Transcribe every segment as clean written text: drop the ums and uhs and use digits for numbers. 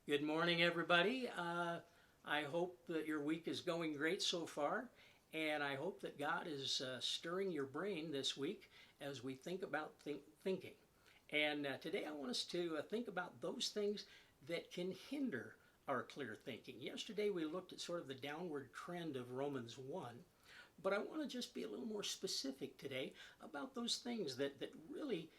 Good morning, everybody. I hope that your week is going great so far, and I hope that God is stirring your brain this week as we think about thinking. And today I want us to think about those things that can hinder our clear thinking. Yesterday we looked at sort of the downward trend of Romans 1, but I want to just be a little more specific today about those things that really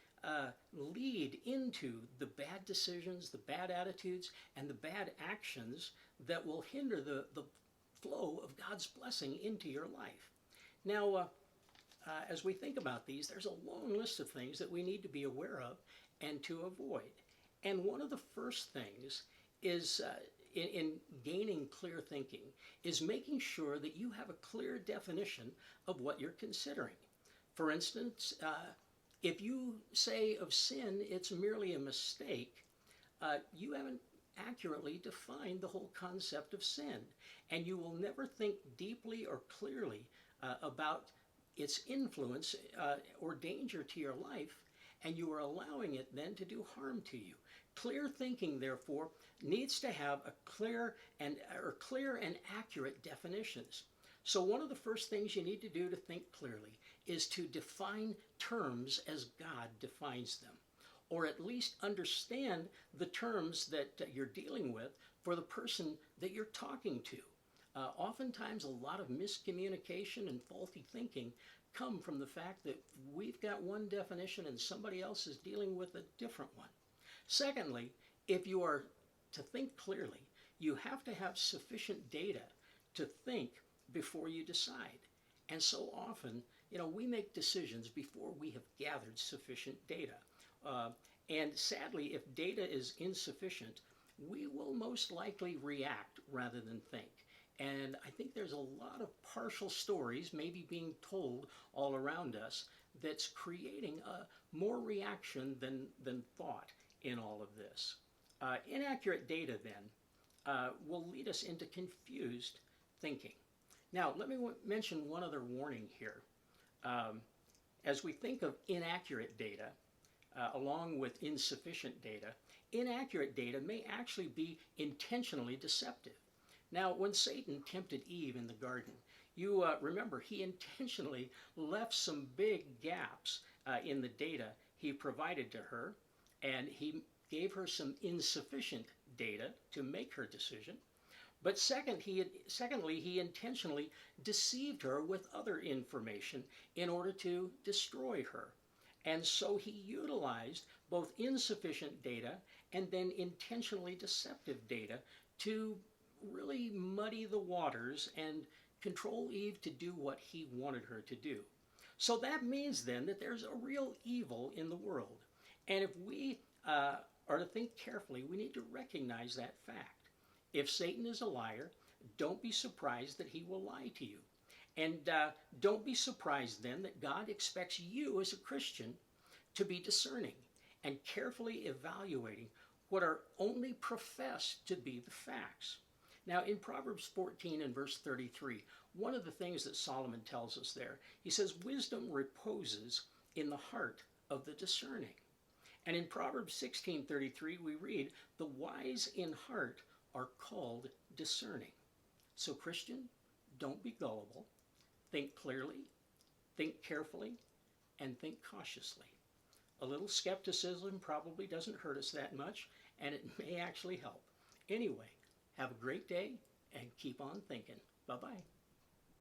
lead into the bad decisions, the bad attitudes, and the bad actions that will hinder the flow of God's blessing into your life. Now, as we think about these, there's a long list of things that we need to be aware of and to avoid. And one of the first things is in gaining clear thinking is making sure that you have a clear definition of what you're considering. For instance, if you say of sin it's merely a mistake, you haven't accurately defined the whole concept of sin, and you will never think deeply or clearly about its influence or danger to your life, and you are allowing it then to do harm to you. Clear thinking, therefore, needs to have a clear and accurate definitions. So one of the first things you need to do to think clearly is to define terms as God defines them, or at least understand the terms that you're dealing with for the person that you're talking to. Oftentimes a lot of miscommunication and faulty thinking come from the fact that we've got one definition and somebody else is dealing with a different one. Secondly, if you are to think clearly, you have to have sufficient data to think before you decide. And so often, we make decisions before we have gathered sufficient data. And sadly, if data is insufficient, we will most likely react rather than think. And I think there's a lot of partial stories maybe being told all around us that's creating more reaction than thought in all of this. Inaccurate data then will lead us into confused thinking. Now, let me mention one other warning here. As we think of inaccurate data, along with insufficient data, inaccurate data may actually be intentionally deceptive. Now, when Satan tempted Eve in the garden, you remember he intentionally left some big gaps in the data he provided to her, and he gave her some insufficient data to make her decision. But secondly, he intentionally deceived her with other information in order to destroy her. And so he utilized both insufficient data and then intentionally deceptive data to really muddy the waters and control Eve to do what he wanted her to do. So that means then that there's a real evil in the world. And if we are to think carefully, we need to recognize that fact. If Satan is a liar, don't be surprised that he will lie to you. And don't be surprised then that God expects you as a Christian to be discerning and carefully evaluating what are only professed to be the facts. Now, in Proverbs 14 and verse 33, one of the things that Solomon tells us there, he says, wisdom reposes in the heart of the discerning. And in Proverbs 16:33, we read, the wise in heart are called discerning. So Christian, don't be gullible. Think clearly, think carefully, and think cautiously. A little skepticism probably doesn't hurt us that much, and it may actually help. Anyway, have a great day and keep on thinking. Bye-bye.